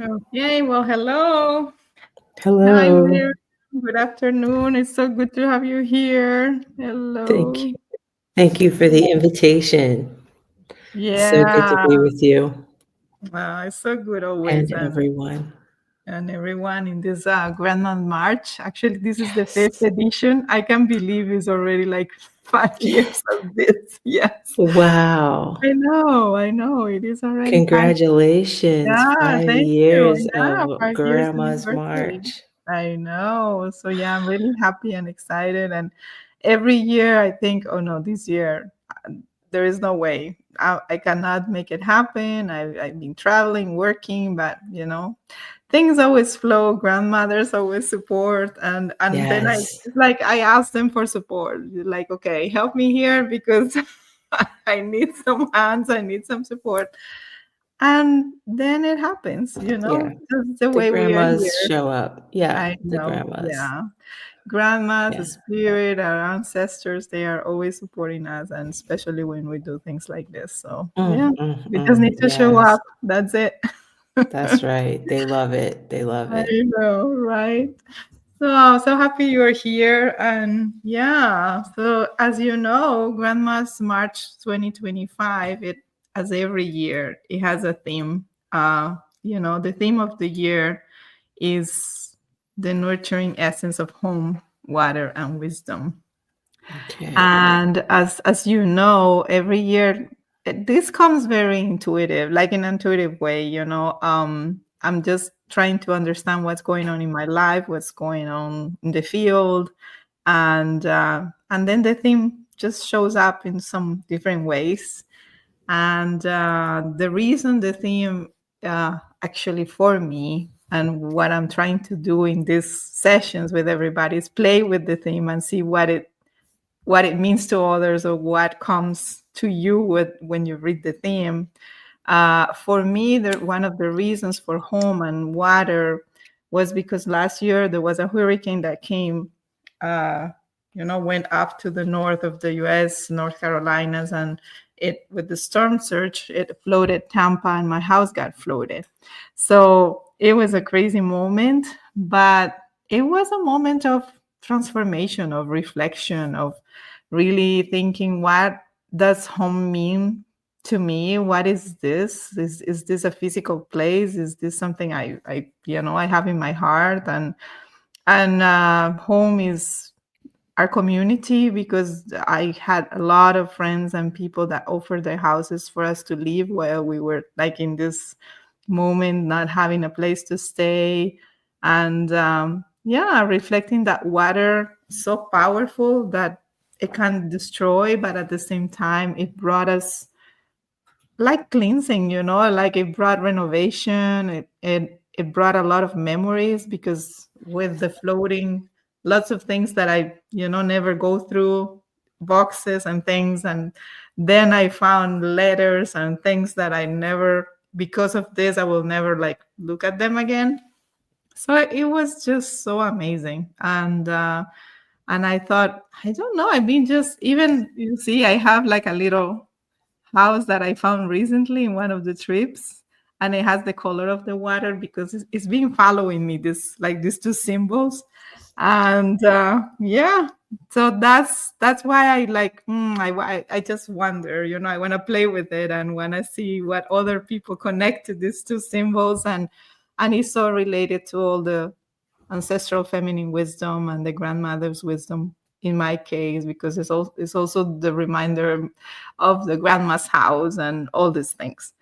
Okay, well, hello. Hi, Hello. Miriam. Good afternoon. It's so good to have you here. Thank you. Hello. Thank you for the invitation. It's so good to Yeah, be with you it's so good always, and and everyone. everyone in this Grandma March. Actually, this is the fifth Yes. edition. I can't believe it's already like 5 years of this. Yes, Wow. I know. It is already 5. Congratulations. Yeah, five thank you. years Yeah, of 5 years Grandma's anniversary. March. I know. So yeah, I'm really happy and excited. And every year I think, oh no, this year there is no way. I cannot make it happen. I've been traveling, working, but things always flow. Grandmothers always support, and then Yes. it's like I ask them for support. Like, okay, help me here because I need some hands. I need some support. And then it happens, Yeah. just the The way we are grandmas here. show up. Yeah. I The know, grandmas. yeah. Grandmas, the Yeah. spirit, our ancestors, they are always supporting us, and especially when we do things like this. So, yeah, we just need to show Yes. up. That's it. That's right. They love it. They love I it. know, right? So I'm so happy you're here. And yeah, so as you know, Grandma's March 2025, it as every year, it has a theme. The theme of the year is the nurturing essence of home, water, and wisdom. Okay. And as you know, every year this comes very intuitive, like in an intuitive way. I'm just trying to understand what's going on in my life, what's going on in the field, and then the theme just shows up in some different ways. And the reason the theme actually for me and what I'm trying to do in these sessions with everybody is play with the theme and see what it means to others or what comes to you when you read the theme. For me, one of the reasons for home and water was because last year there was a hurricane that came, uh, went up to the north of the U.S., North Carolinas, and with the storm surge, it flooded Tampa, and my house got flooded. So it was a crazy moment, but it was a moment of transformation, of reflection, of really thinking, what does home mean to me? What is this? Is this a physical place? Is this something I have in my heart? And home is our community, because I had a lot of friends and people that offered their houses for us to live while we were like in this moment, not having a place to stay. And yeah, reflecting that water is so powerful that it can destroy, but at the same time, it brought us like cleansing, like it brought renovation. It brought a lot of memories, because with the floating, lots of things that I never go through, boxes and things. And then I found letters and things that I never, because of this, I will never like look at them again. So it was just so amazing. And I thought, I don't know, I mean, just even, you see, I have like a little house that I found recently in one of the trips, and it has the color of the water because it's been following me, this like these two symbols. And yeah, so that's why I like, I just wonder, I want to play with it and want to see what other people connect to these two symbols. And it's so related to all the ancestral feminine wisdom and the grandmother's wisdom in my case, because it's also the reminder of the grandma's house and all these things.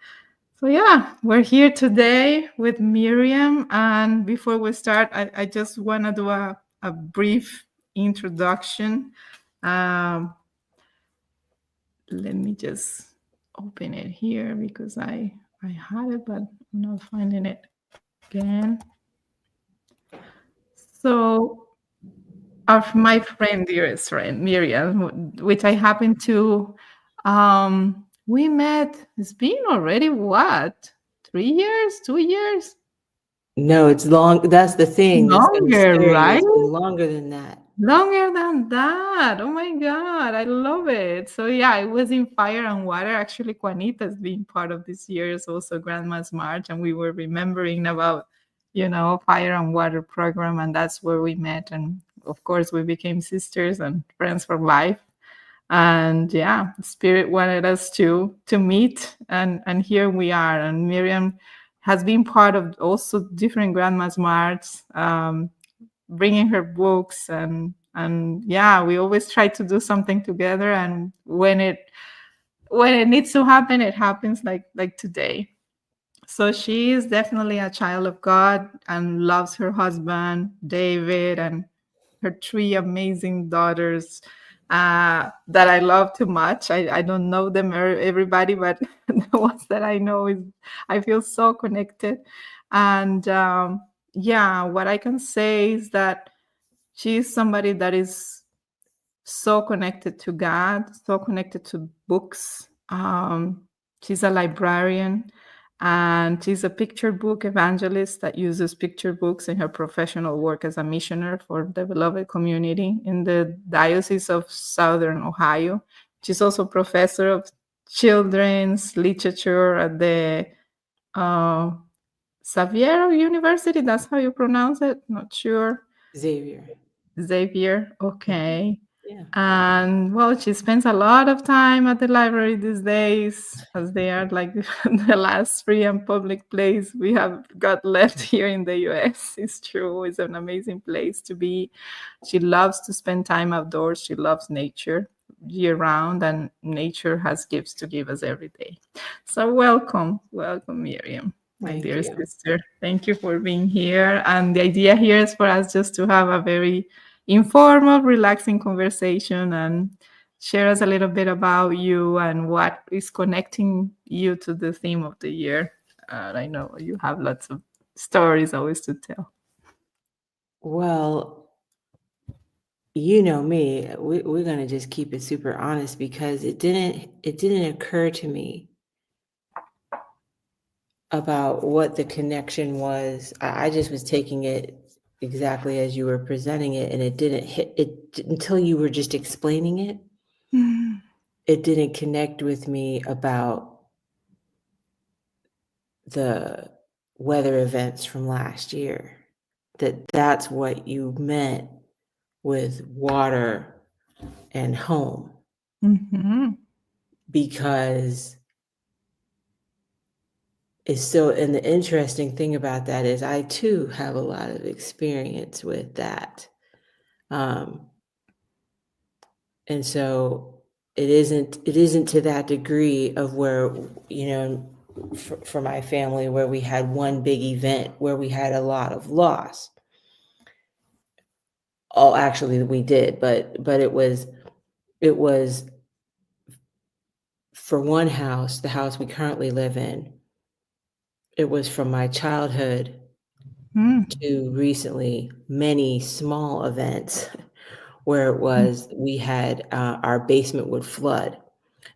So yeah, we're here today with Miriam. And before we start, I just want to do a brief introduction. um, Let me just open it here, because I had it, but I'm not finding it again. So of my friend, dearest friend, Miriam, which I happen to, we met, it's been already what, 3 years, 2 years? No, it's long. That's the thing that's gonna Longer, scare you. right? It's been longer than that. Longer than that. Oh my God, I love it. So yeah, it was in Fire and Water. Actually, Juanita's being part of this year's also Grandma's March, and we were remembering about, Fire and Water program, and that's where we met. And of course, we became sisters and friends for life. And yeah, Spirit wanted us to meet, and here we are. And Miriam has been part of also different Grandma's March. Bringing her books, and yeah, we always try to do something together, and when it needs to happen, it happens, like today. So she is definitely a child of God and loves her husband David and her three amazing daughters, that I love too much. I don't know them everybody, but the ones that I know, is I feel so connected. And yeah, what I can say is that she's somebody that is so connected to God, so connected to books. She's a librarian, and she's a picture book evangelist that uses picture books in her professional work as a missioner for the beloved community in the Diocese of Southern Ohio. She's also professor of children's literature at the uh, Xavier University. That's how you pronounce it. Not sure. Xavier. Xavier, Mhm. okay. Yeah. And well, she spends a lot of time at the library these days, as they are like the last free and public place we have got left here in the US. It's true, it's an amazing place to be. She loves to spend time outdoors. She loves nature year round, and nature has gifts to give us every day. So welcome, Miriam, my Thank dear you. sister. Thank you for being here. And the idea here is for us just to have a very informal, relaxing conversation and share us a little bit about you and what is connecting you to the theme of the year. I know you have lots of stories always to tell. Well, you know me. We're gonna just keep it super honest because it didn't occur to me about what the connection was. I just was taking it exactly as you were presenting it, and it didn't hit it until you were just explaining it. Mm, It didn't connect with me about the weather events from last year. That's what you meant with water and home, mhm, because it's so, and the interesting thing about that is I too have a lot of experience with that. Um, and so it isn't to that degree of where, for my family, where we had one big event where we had a lot of loss. Oh, actually we did, but it was for one house, the house we currently live in, it was from my childhood mm, to recently many small events where it was we had our basement would flood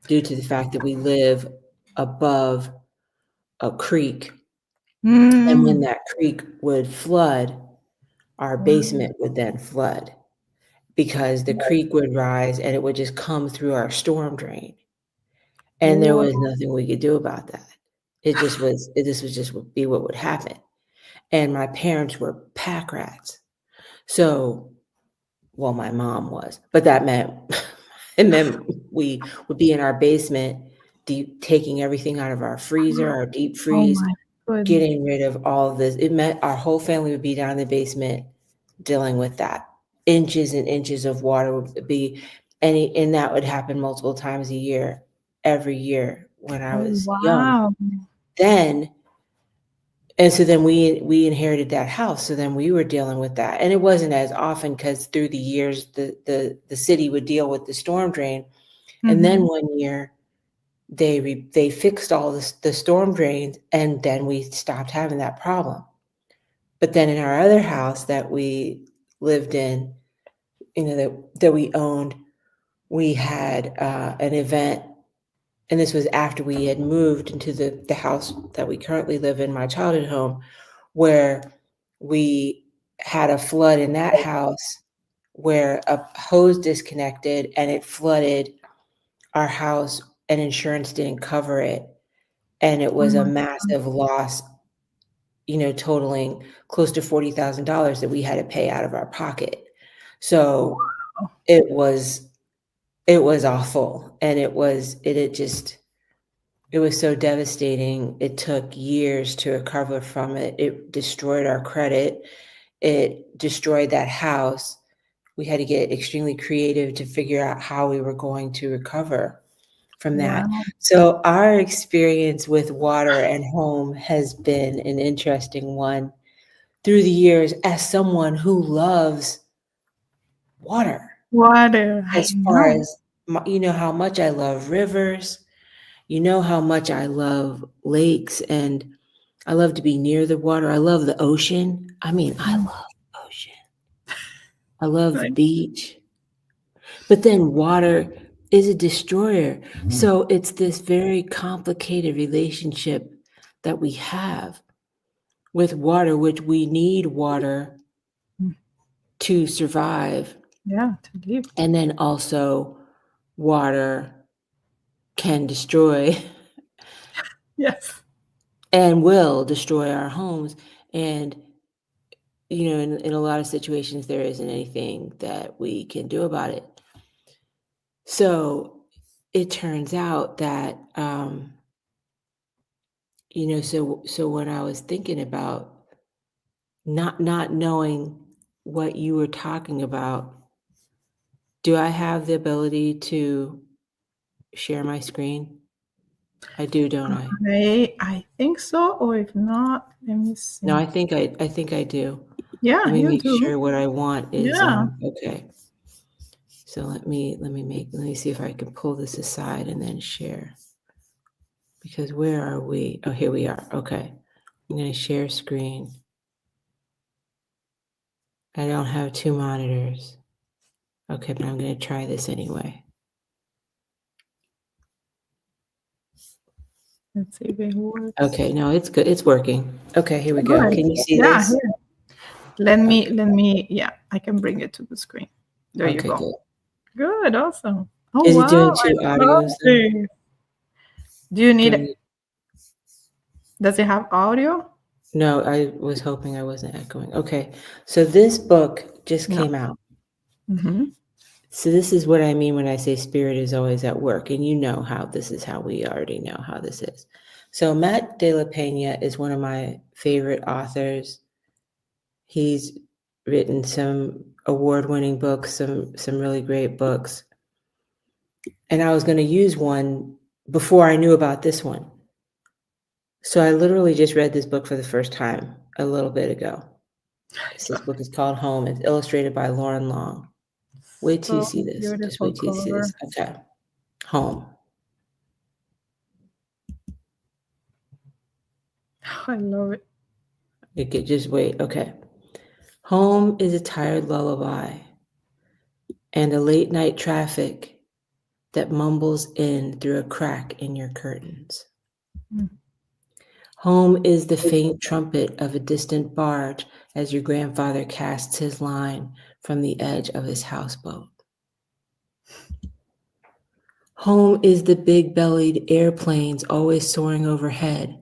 due to the fact that we live above a creek. And when mm. that creek would flood, our Wow. basement would then flood because the creek would rise and it would just come through our storm drain. And there Wow. was nothing we could do about that. It just was just would be what would happen. And my parents were pack rats. So, well, my mom was, but that meant it meant we would be in our basement, deep taking everything out of our freezer, our deep Oh freeze, my goodness. getting rid of all of this. It meant our whole family would be down in the basement dealing with that. Inches and inches of water would be, and that would happen multiple times a year, every year when I Oh was young. wow. Then, and so then we inherited that house. So then we were dealing with that, and it wasn't as often because through the years the city would deal with the storm drain. And then Mhm. one year they fixed all the storm drains, and then we stopped having that problem. But then in our other house that we lived in, that we owned, we had an event, and this was after we had moved into the house that we currently live in, my childhood home, where we had a flood in that house where a hose disconnected and it flooded our house and insurance didn't cover it. And it was a massive loss, totaling close to $40,000 that we had to pay out of our pocket. So it was awful. And it was so devastating. It took years to recover from it. It destroyed our credit. It destroyed that house. We had to get extremely creative to figure out how we were going to recover from that. Wow. So our experience with water and home has been an interesting one through the years as someone who loves water. Water, I As far know. as, how much I love rivers, how much I love lakes, and I love to be near the water. I love the ocean. I mean, I love the ocean. I love the Right. beach. But then water is a destroyer. So it's this very complicated relationship that we have with water, which we need water to survive. Yeah, to live. And then also water can destroy Yes. and will destroy our homes. And, in a lot of situations, there isn't anything that we can do about it. So it turns out that, so when I was thinking about not knowing what you were talking about, do I have the ability to share my screen? I do, don't I? I think so, or if not, let me No, see. I think I do. Yeah, Let me you make do. sure what I want is Yeah. okay. So let me see if I can pull this aside and then share. Because where are we? Oh, here we are. Okay. I'm going to share screen. I don't have two monitors. Okay, but I'm going to try this anyway. Let's see if it works. Okay, no, it's good. It's working. Okay, here we go. Good. Can you see Yeah, this? here. Let me, yeah, I can bring it to the screen. There you Okay, go. good. Good, awesome. Oh, Is it wow, doing two I love audios though? this. Do you Do I need, need? does it have audio? No, I was hoping I wasn't echoing. Okay, so this book just No. came out. Mm-hmm. So this is what I mean when I say spirit is always at work, and how this is how we already know how this is. So Matt de la Pena is one of my favorite authors. He's written some award-winning books, some really great books. And I was going to use one before I knew about this one. So I literally just read this book for the first time a little bit ago. This book is called Home. It's illustrated by Lauren Long. Wait till you So see this. Just beautiful wait till you see this. cover. Okay. Home. I love it. Okay, just wait. Okay. Home is a tired lullaby and a late night traffic that mumbles in through a crack in your curtains. Mm. Home is the faint trumpet of a distant barge as your grandfather casts his line from the edge of his houseboat. Home is the big-bellied airplanes always soaring overhead.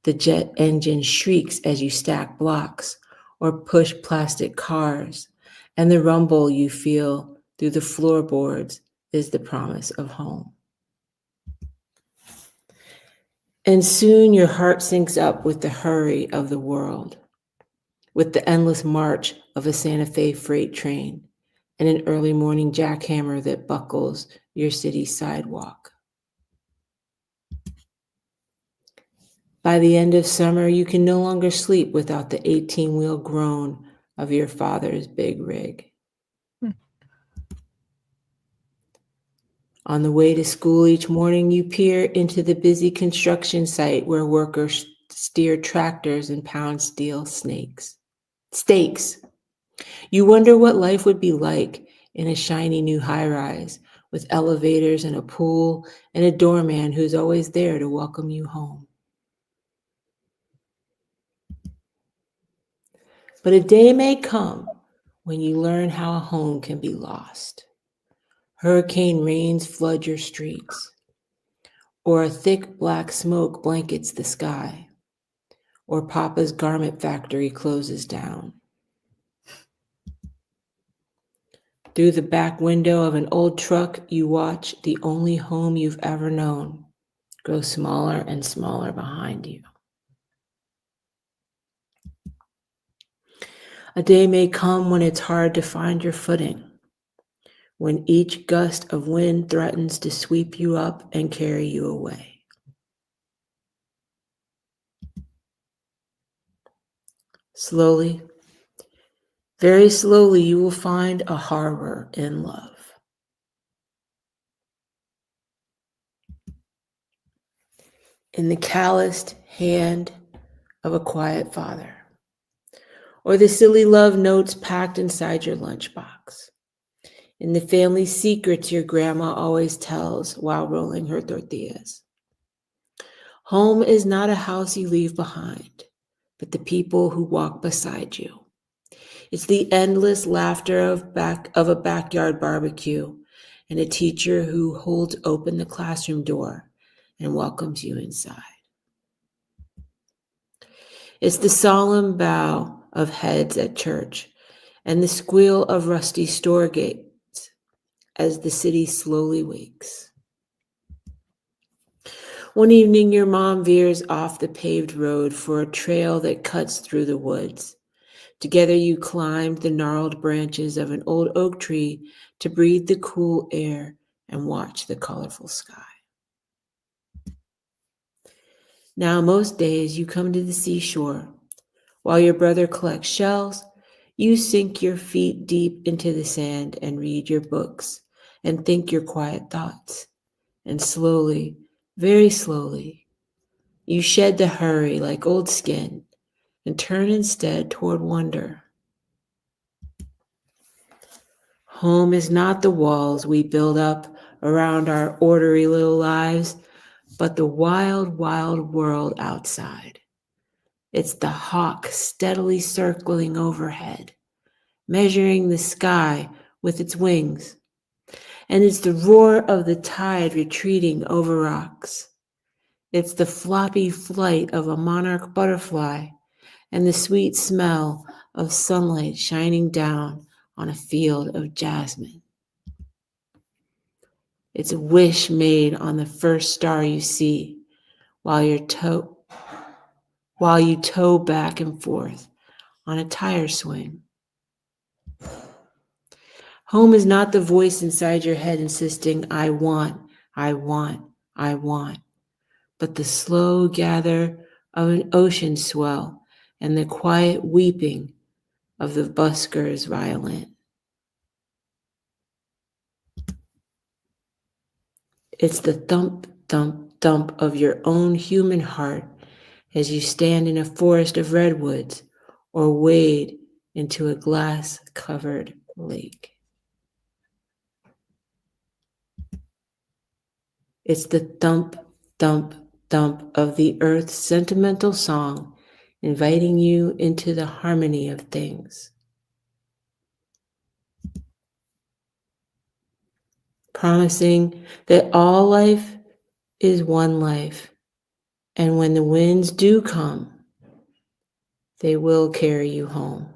The jet engine shrieks as you stack blocks or push plastic cars, and the rumble you feel through the floorboards is the promise of home. And soon your heart syncs up with the hurry of the world, with the endless march of a Santa Fe freight train and an early morning jackhammer that buckles your city's sidewalk. By the end of summer, you can no longer sleep without the 18-wheel groan of your father's big rig. Mm. On the way to school each morning, you peer into the busy construction site where workers steer tractors and pound steel steaks. You wonder what life would be like in a shiny new high-rise with elevators and a pool and a doorman who's always there to welcome you home. But a day may come when you learn how a home can be lost. Hurricane rains flood your streets, or a thick black smoke blankets the sky, or Papa's garment factory closes down. Through the back window of an old truck, you watch the only home you've ever known grow smaller and smaller behind you. A day may come when it's hard to find your footing, when each gust of wind threatens to sweep you up and carry you away. Slowly, very slowly, you will find a harbor in love. In the calloused hand of a quiet father, or the silly love notes packed inside your lunchbox, in the family secrets your grandma always tells while rolling her tortillas. Home is not a house you leave behind, but the people who walk beside you. It's the endless laughter of a backyard barbecue and a teacher who holds open the classroom door and welcomes you inside. It's the solemn bow of heads at church and the squeal of rusty store gates as the city slowly wakes. One evening, your mom veers off the paved road for a trail that cuts through the woods. Together you climbed the gnarled branches of an old oak tree to breathe the cool air and watch the colorful sky. Now, most days you come to the seashore. While your brother collects shells, you sink your feet deep into the sand and read your books and think your quiet thoughts. And slowly, very slowly, you shed the hurry like old skin and turn instead toward wonder. Home is not the walls we build up around our orderly little lives, but the wild, wild world outside. It's the hawk steadily circling overhead, measuring the sky with its wings. And it's the roar of the tide retreating over rocks. It's the floppy flight of a monarch butterfly and the sweet smell of sunlight shining down on a field of jasmine. It's a wish made on the first star you see while you tow back and forth on a tire swing. Home is not the voice inside your head insisting, I want, I want, I want, but the slow gather of an ocean swell and the quiet weeping of the busker's violin. It's the thump, thump, thump of your own human heart as you stand in a forest of redwoods or wade into a glass-covered lake. It's the thump, thump, thump of the earth's sentimental song, inviting you into the harmony of things. Promising that all life is one life, and when the winds do come, they will carry you home.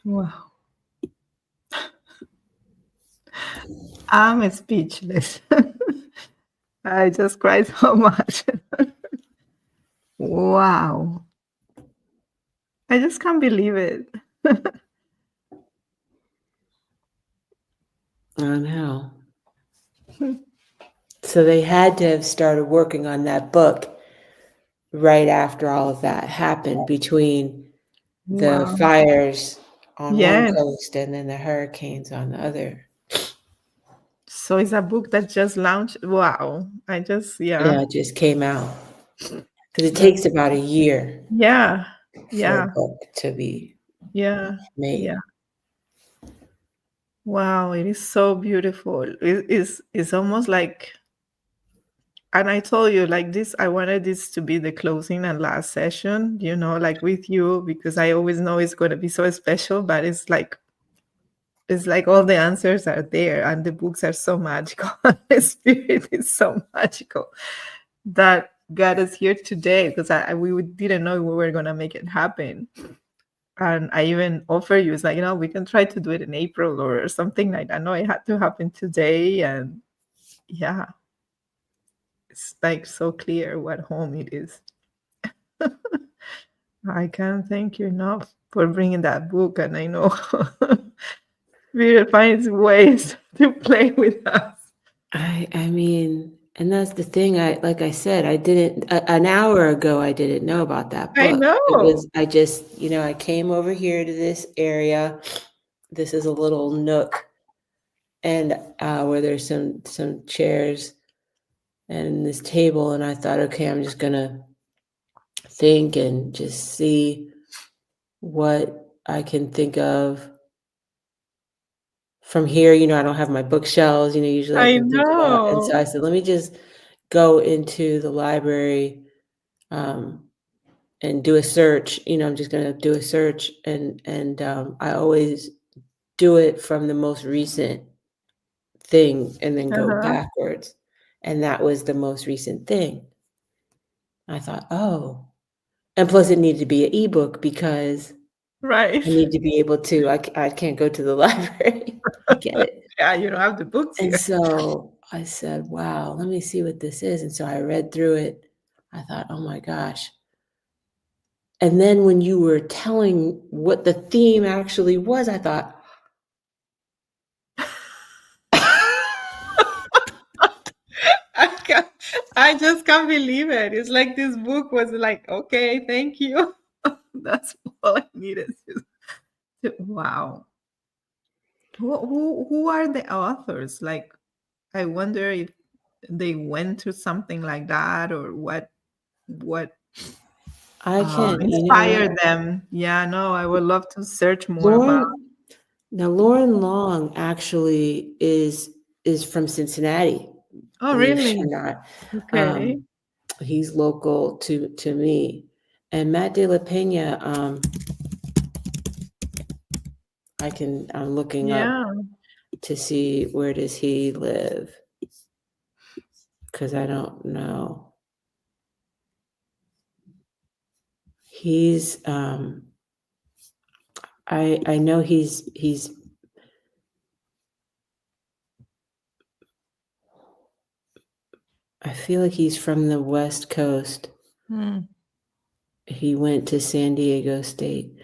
Wow. I'm speechless. I just cried so much. Wow. I just can't believe it. I know. So they had to have started working on that book right after all of that happened, between the Wow. fires on one Yes. coast and then the hurricanes on the other. So it's a book that just launched. Wow. I just, yeah. Yeah, it just came out because it That, takes about a year yeah. for a Yeah. book to be Yeah. Yeah. made. Wow, it is so beautiful. It's almost like, and I told you like this, I wanted this to be the closing and last session, like with you, because I always know it's going to be so special, but it's like all the answers are there and the books are so magical. The spirit is so magical that got us here today, because we didn't know we were going to make it happen. And I even offer you, it's like, we can try to do it in April or something like that. No, it had to happen today. And yeah, it's like so clear what home it is. I can't thank you enough for bringing that book. And I know Spirit finds ways to play with us. I mean, and that's the thing. Like I said, I didn't an hour ago. I didn't know about that I book. It know. was I just I came over here to this area. This is a little nook, and where there's some chairs and this table, and I thought, okay, I'm just gonna think and just see what I can think of from here. I don't have my bookshelves. Usually I I can think about, and so know. I said, let me just go into the library. Um, and do a search. I'm just going to do a search, and I always do it from the most recent thing and then go Uh-huh. backwards. And that was the most recent thing. I thought, oh, and plus it needed to be an ebook because Right. I need to be able to. I can't go to the library to get it. Yeah, you don't have the books And here. so I said, wow, let me see what this is. And so I read through it. I thought, oh my gosh. And then when you were telling what the theme actually was, I thought, I can't, I just can't believe it. It's like this book was like, okay, thank you. That's all I needed. Wow. Who are the authors? Like, I wonder if they went through something like that, or what I can, inspired them. Yeah, no, I would love to search more about. Lauren now Lauren Long actually is from Cincinnati, Oh, believe it or really? not. Okay. Um, he's local to me. And Matt de la Pena, I'm looking up Yeah. to see where does he live, because I don't know. He's I know he's I feel like he's from the West Coast. Hmm. He went to San Diego State.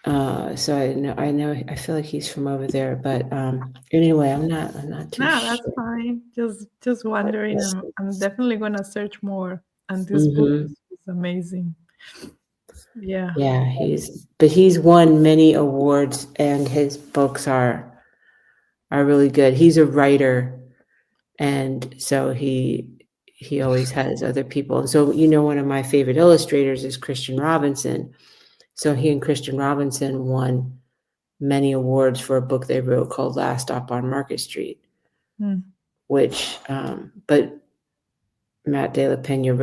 So I feel like he's from over there, but anyway, I'm not too No, that's sure. fine. Just wondering. I'm definitely gonna search more. And this book Mm-hmm. is amazing. Yeah. Yeah, he's won many awards, and his books are really good. He's a writer, and so he always has other people. And so one of my favorite illustrators is Christian Robinson. So he and Christian Robinson won many awards for a book they wrote called Last Stop on Market Street, Hmm. which but Matt de la Pena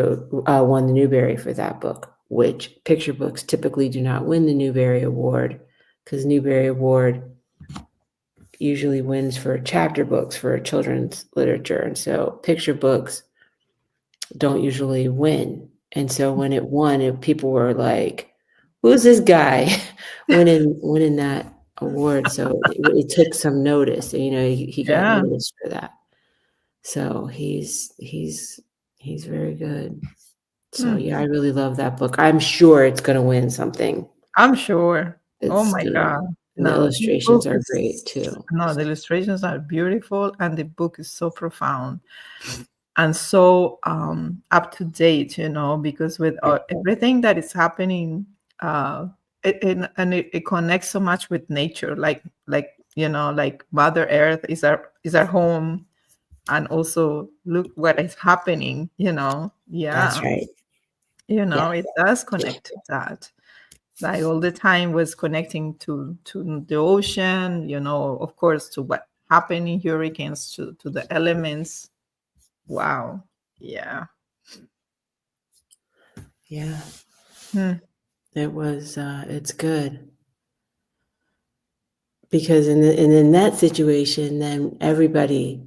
won the Newbery for that book, which picture books typically do not win the Newbery Award, because Newbery Award usually wins for chapter books for children's literature, and so picture books don't usually win. And so when it won, people were like, "Who's this guy winning that award?" So it took some notice. He got Yeah. noticed for that. So he's very good. So Hmm. yeah, I really love that book. I'm sure it's gonna win something. I'm sure. Oh It's my gonna God. and the No, this illustrations book are great is, too. no, the illustrations are beautiful and the book is so profound and so up to date, because with everything that is happening, uh, it connects so much with nature, like Mother Earth is our home, and also look what is happening. That's Yeah, right. Yeah. it does connect to that. like all the time was connecting to the ocean, of course, to what happened in hurricanes, to the elements. Wow. Yeah. Yeah, Hmm. it's good. Because in that situation, then everybody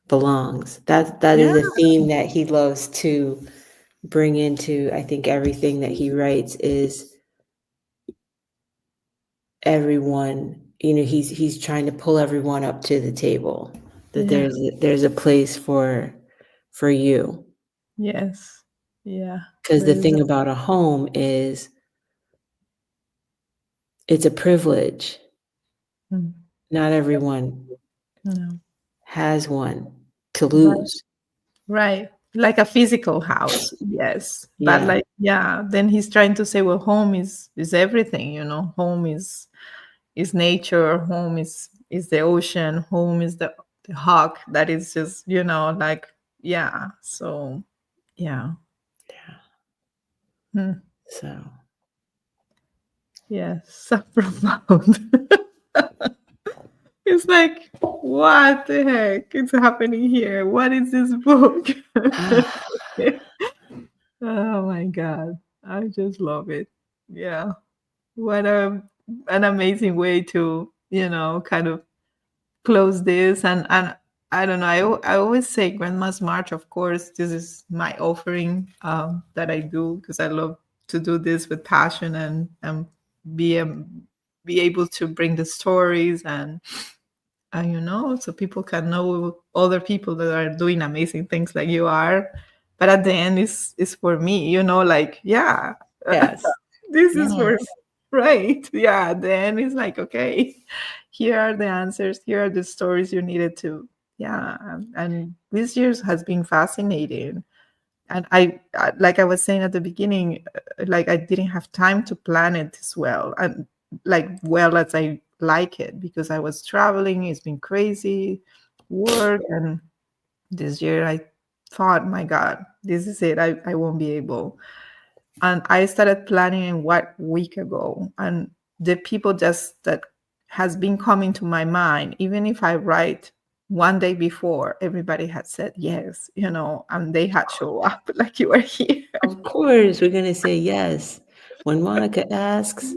belongs. That Yeah. is a theme that he loves to bring into, I think, everything that he writes is everyone, he's trying to pull everyone up to the table, that Yeah. there's a place for you. Yes. Yeah. Because the There is thing about a home is it's a privilege. mm, Not everyone no. has one to Right. lose. Right. Like a physical house. Yes. But Yeah. like, yeah, then he's trying to say, well, home is everything, Home is nature, home is the ocean, home is the hawk that is just, like, yeah. So yeah. Yeah. Hmm. So Yes. So profound. It's like, what the heck is happening here? What is this book? Oh my God. I just love it. Yeah. What an amazing way to, kind of close this. And I don't know. I always say Grandma's March, of course. This is my offering that I do because I love to do this with passion and be be able to bring the stories and so people can know other people that are doing amazing things like you are. But at the end, is for me, like, yeah, yes. this is for Yes. right. Yeah, at the end is like, okay, here are the answers, here are the stories you needed to. Yeah, and this year's has been fascinating. And like I was saying at the beginning, like I didn't have time to plan it as well, and like well as I like it, because I was traveling. It's been crazy work, and this year I thought, my God, this is it. I won't be able. And I started planning in what week ago, and the people just that has been coming to my mind, even if I write one day before, everybody had said yes, and they had show up like you were here. Of course, we're gonna say yes. When Monica asks,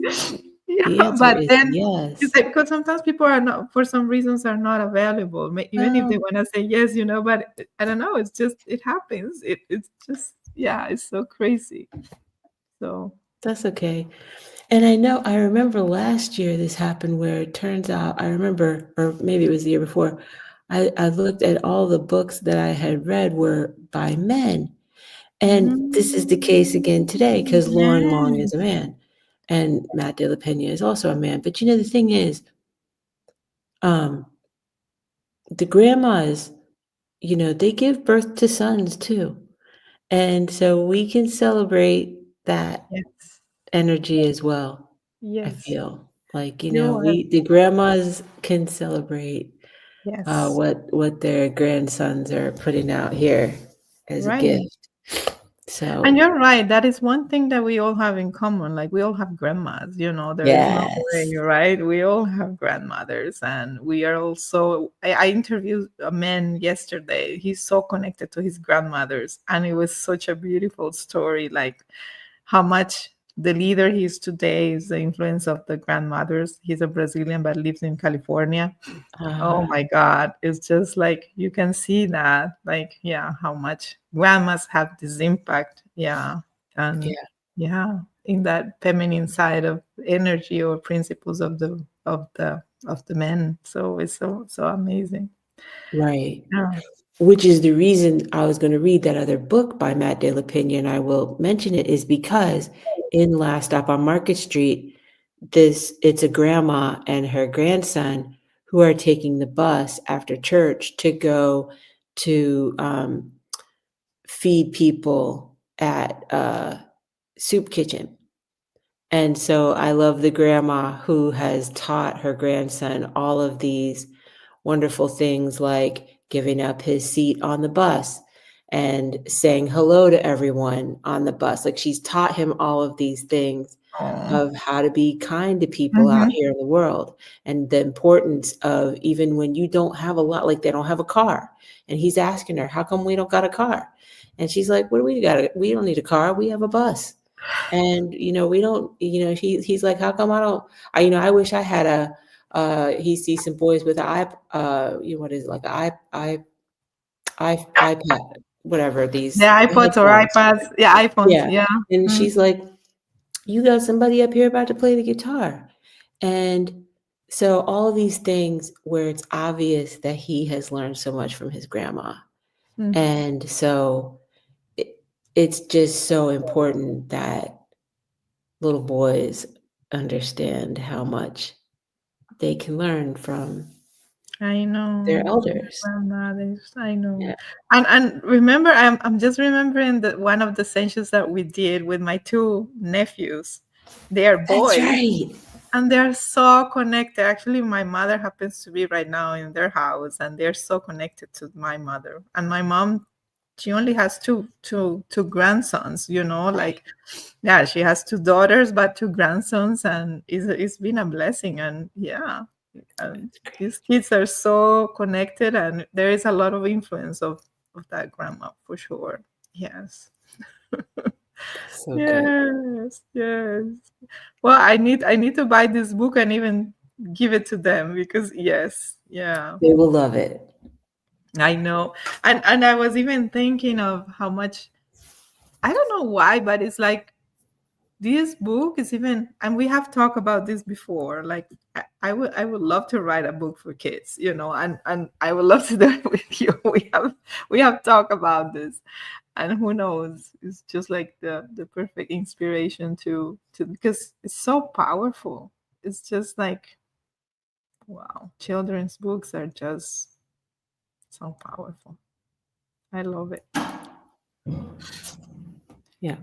Yeah, the answer but is then it's yes. like, because sometimes people are not, for some reasons, are not available, even if they Oh, want to say yes, but I don't know, it's just, it happens. It's just, yeah, it's so crazy. So, that's okay. And I remember last year this happened where it turns out, I remember, or maybe it was the year before, I looked at all the books that I had read were by men. And this is the case again today because Lauren Long is a yes, man and Matt De La Pena is also a man. But the thing is, um, the grandmas, they give birth to sons too. And so we can celebrate that yes, energy as well. I yes, feel like, you are, the grandmas can celebrate yes, what their grandsons are putting out here as a right. gift. And So, you're right. That is one thing that we all have in common. Like, we all have grandmas, there is no yes. way, right? We all have grandmothers. And we are also, I interviewed a man yesterday. He's so connected to his grandmothers. And it was such a beautiful story. Like, how much the leader he is today is the influence of the grandmothers. He's a Brazilian but lives in California. Oh Uh, my God. It's just like you can see that, like, yeah, how much grandmas have this impact. Yeah. And yeah, yeah, in that feminine side of energy or principles of the men. So it's so amazing. right. Yeah. Which is the reason I was going to read that other book by Matt De La Pena, and I will mention it, is because in Last Stop on Market Street, it's a grandma and her grandson who are taking the bus after church to go to feed people at a soup kitchen. And so I love the grandma who has taught her grandson all of these wonderful things like giving up his seat on the bus and saying hello to everyone on the bus. Like she's taught him all of these things Oh. of how to be kind to people out Mhm. here in the world, and the importance of even when you don't have a lot, like they don't have a car. And he's asking her, how come we don't got a car? And she's like, what do we got? We don't need a car. We have a bus. And, we don't, he's like, how come I don't, I wish I had he sees some boys with an what is it, like an iPad, whatever, The these iPods or headphones. iPads. Yeah, iPhones. Yeah. Yeah. And Mm. she's like, you got somebody up here about to play the guitar. And so all of these things where it's obvious that he has learned so much from his grandma. Mm. And so it, it's just so important that little boys understand how much they can learn from I know. their elders. Grandmothers. I know. Yeah, And remember, I'm just remembering that one of the sessions that we did with my two nephews. They are that's boys. right. And they're so connected. Actually, my mother happens to be right now in their house, and they're so connected to my mother. And my mom, she only has two grandsons. Like, yeah, she has two daughters, but two grandsons, and it's been a blessing. And yeah, That's great. these kids are so connected, and there is a lot of influence of that grandma for sure. Yes. That's so good. Yes, yes. Well, I need to buy this book and even give it to them because yes, yeah, They will love it. I know. And I was even thinking of how much I don't know why, but it's like this book is even and we have talked about this before. Like I would love to write a book for kids, and I would love to do it with you. We have talked about this. And who knows, it's just like the perfect inspiration to because it's so powerful. It's just like wow, children's books are just so powerful. I love it. Yeah.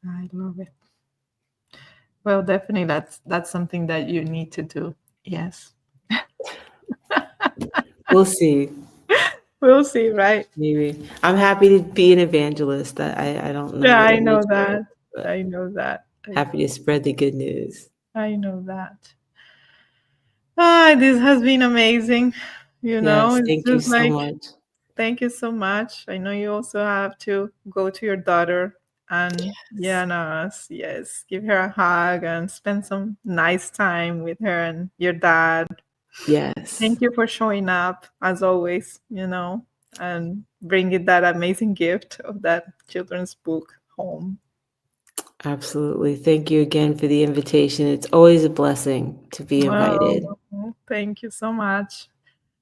I love it. Well, definitely that's something that you need to do. Yes. We'll see. We'll see, right? Maybe. I'm happy to be an evangelist. I don't know Yeah, what I I'm gonna know do, that. but I know that. happy to spread the good news. I know that. Ah, this has been amazing. Yes, It's thank you just so like much. thank you so much. I know you also have to go to your daughter and Yes. yeah, no, yes, give her a hug and spend some nice time with her and your dad. Yes, Thank you for showing up as always, and bringing that amazing gift of that children's book home. absolutely. Thank you again for the invitation. It's always a blessing to be invited. Well, thank you so much.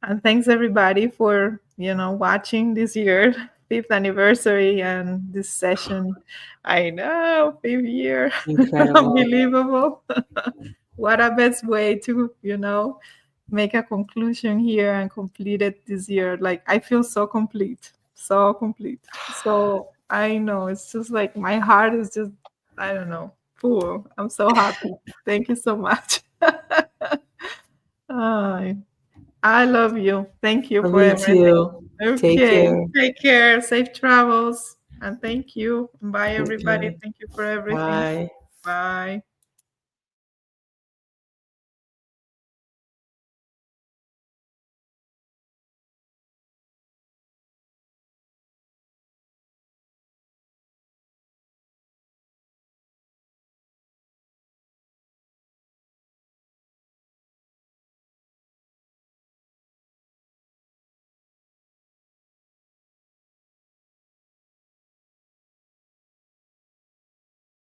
And thanks everybody for, watching this year, fifth anniversary and this session. I know, fifth year. Incredible. Unbelievable. What a best way to, make a conclusion here and complete it this year. Like I feel so complete. So complete. So I know it's just like my heart is just, I don't know, full. I'm so happy. Thank you so much. Ay, I love you. Thank you for Me everything. too. Take Okay. care. Take care. Safe travels. And thank you. Bye, Okay. everybody. Thank you for everything. Bye. Bye.